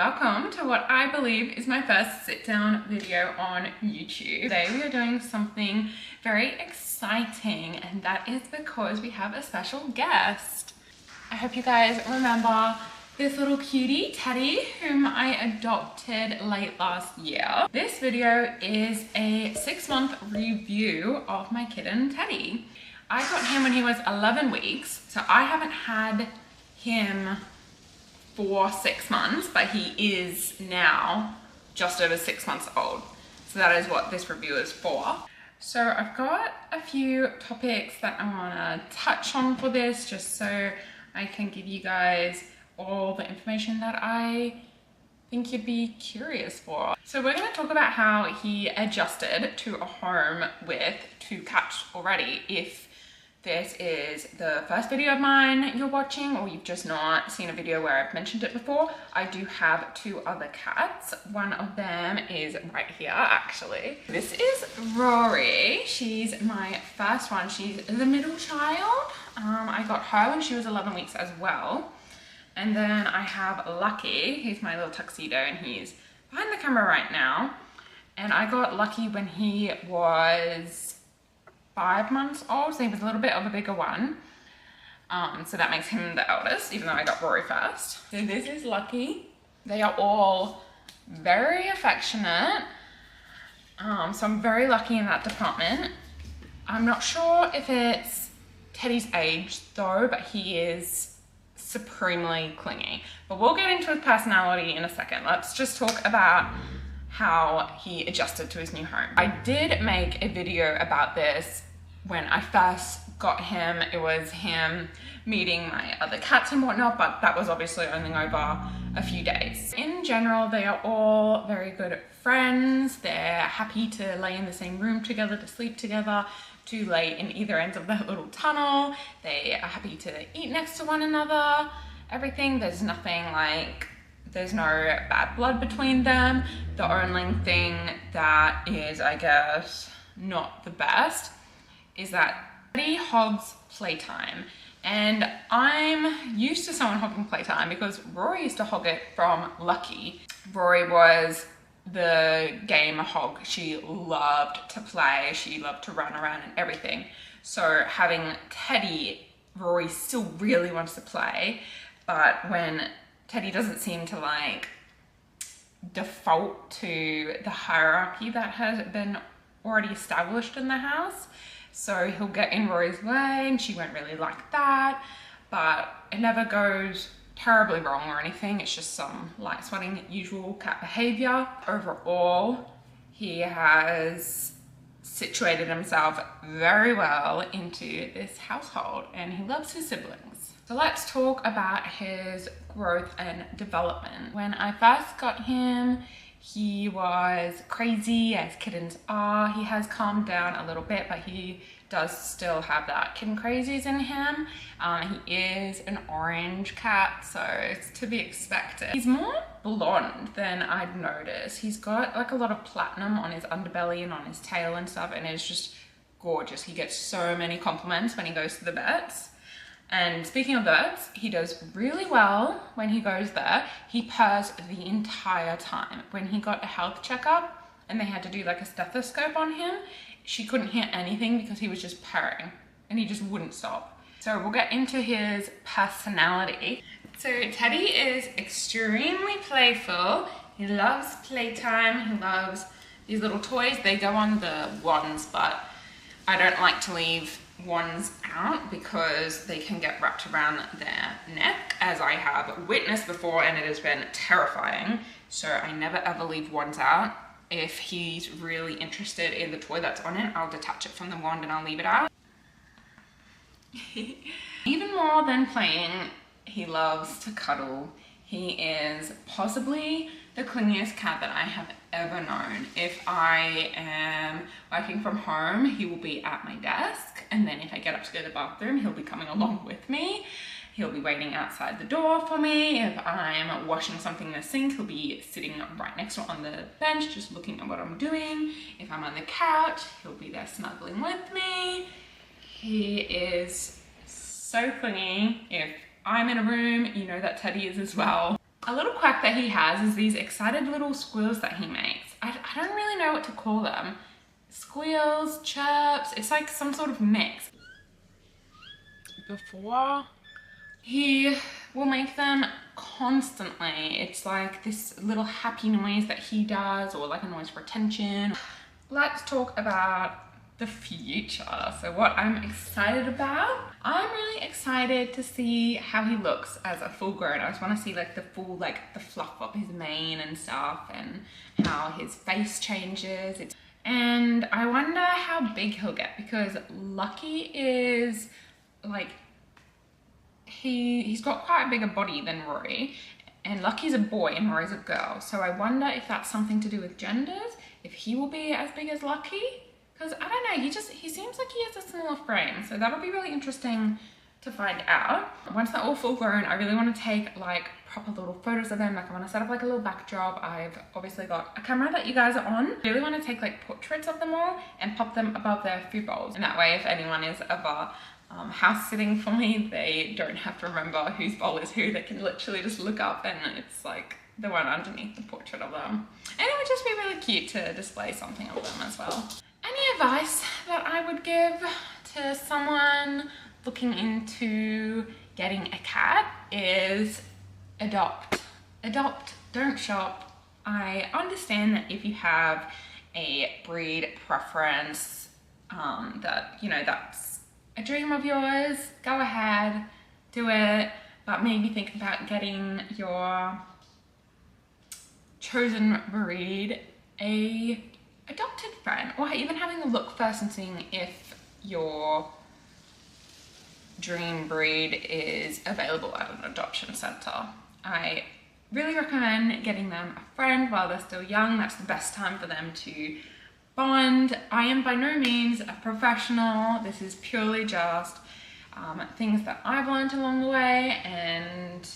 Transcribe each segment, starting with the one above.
welcome to what I believe is my first sit down video on YouTube. Today we are doing something very exciting, and that is because we have a special guest. I hope you guys remember this little cutie, Teddy, whom I adopted late last year. This video is a 6-month review of my kitten, Teddy. I got him when he was 11 weeks, so I haven't had him for 6 months, but he is now just over 6 months old. So that is what this review is for. So I've got a few topics that I want to touch on for this, just so I can give you guys all the information that I think you'd be curious for. So we're going to talk about how he adjusted to a home with 2 cats already. If this is the first video of mine you're watching, or you've just not seen a video where I've mentioned it before, I do have 2 other cats. One of them is right here, actually. This is Rory. She's my first one. She's the middle child. I got her when she was 11 weeks as well. And then I have Lucky. He's my little tuxedo, and he's behind the camera right now. And I got Lucky when he was 5 months old, so he was a little bit of a bigger one. So that makes him the eldest, even though I got Rory first. So this is Lucky. They are all very affectionate. So I'm very lucky in that department. I'm not sure if it's Teddy's age though, but he is supremely clingy. But we'll get into his personality in a second. Let's just talk about how he adjusted to his new home. I did make a video about this when I first got him. It was him meeting my other cats and whatnot, but that was obviously only over a few days. In general, they are all very good friends. They're happy to lay in the same room together, to sleep together, to lay in either ends of that little tunnel. They are happy to eat next to one another, everything. There's nothing like, there's no bad blood between them. The only thing that is, I guess, not the best is that Teddy hogs playtime. And I'm used to someone hogging playtime because Rory used to hog it from Lucky. Rory was the gamer hog. She loved to play. She loved to run around and everything. So having Teddy, Rory still really wants to play, but when Teddy doesn't seem to like default to the hierarchy that has been already established in the house. So he'll get in Rory's way and she won't really like that, but it never goes terribly wrong or anything. It's just some light swatting usual cat behavior. Overall, he has situated himself very well into this household and he loves his siblings. So let's talk about his growth and development. When I first got him, he was crazy, as kittens are. He has calmed down a little bit, but he does still have that kitten crazies in him. He is an orange cat, so it's to be expected. He's more blonde than I'd noticed. He's got like a lot of platinum on his underbelly and on his tail and stuff, and it's just gorgeous. He gets so many compliments when he goes to the vets. And speaking of the vets, he does really well when he goes there. He purrs the entire time. When he got a health checkup and they had to do like a stethoscope on him, she couldn't hear anything because he was just purring and he just wouldn't stop. So we'll get into his personality. So Teddy is extremely playful. He loves playtime. He loves these little toys. They go on the wands, but I don't like to leave wands out because they can get wrapped around their neck, as I have witnessed before, and it has been terrifying. So I never ever leave wands out. If he's really interested in the toy that's on it, I'll detach it from the wand and I'll leave it out. Even more than playing, he loves to cuddle. He is possibly the clingiest cat that I have ever known. If I am working from home, he will be at my desk, and then if I get up to go to the bathroom, he'll be coming along with me. He'll be waiting outside the door for me. If I'm washing something in the sink, he'll be sitting right next to it on the bench, just looking at what I'm doing. If I'm on the couch, he'll be there snuggling with me. He is so clingy. If I'm in a room, you know that Teddy is as well. A little quack that he has is these excited little squeals that he makes. I don't really know what to call them. Squeals, chirps, it's like some sort of mix. Before, he will make them constantly. It's like this little happy noise that he does, or like a noise for attention. Let's talk about the future. So what I'm excited about, I'm really excited to see how he looks as a full grown. I just want to see like the full, like the fluff of his mane and stuff, and how his face changes. And I wonder how big he'll get, because Lucky is like, he's got quite a bigger body than Rory, and Lucky's a boy and Rory's a girl. So I wonder if that's something to do with genders, if he will be as big as Lucky. Because I don't know, he seems like he has a smaller frame, so that'll be really interesting to find out. Once they're all full grown, I really want to take like proper little photos of them. Like I want to set up like a little backdrop. I've obviously got a camera that you guys are on. I really want to take like portraits of them all and pop them above their food bowls. And that way, if anyone is ever house sitting for me, they don't have to remember whose bowl is who. They can literally just look up and it's like the one underneath the portrait of them. And it would just be really cute to display something of them as well. Any advice that I would give to someone looking into getting a cat is adopt. Adopt, don't shop. I understand that if you have a breed preference, that, you know, that's a dream of yours, go ahead, do it, but maybe think about getting your chosen breed a adopted friend, or even having a look first and seeing if your dream breed is available at an adoption center. I really recommend getting them a friend while they're still young. That's the best time for them to bond. I am by no means a professional. This is purely just things that I've learned along the way, and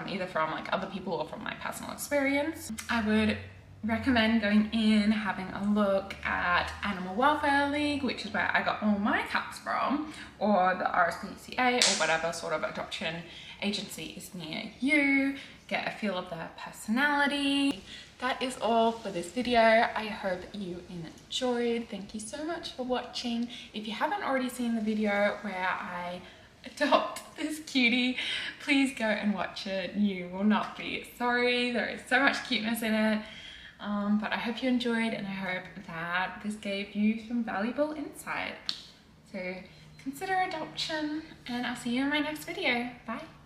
either from like other people or from my personal experience. I would recommend going in, having a look at Animal Welfare League, which is where I got all my cats from, or the RSPCA, or whatever sort of adoption agency is near you. Get a feel of their personality. That is all for this video. I hope you enjoyed. Thank you so much for watching. If you haven't already seen the video where I adopt this cutie, please go and watch it. You will not be sorry. There is so much cuteness in it. But I hope you enjoyed, and I hope that this gave you some valuable insight. So consider adoption, and I'll see you in my next video. Bye.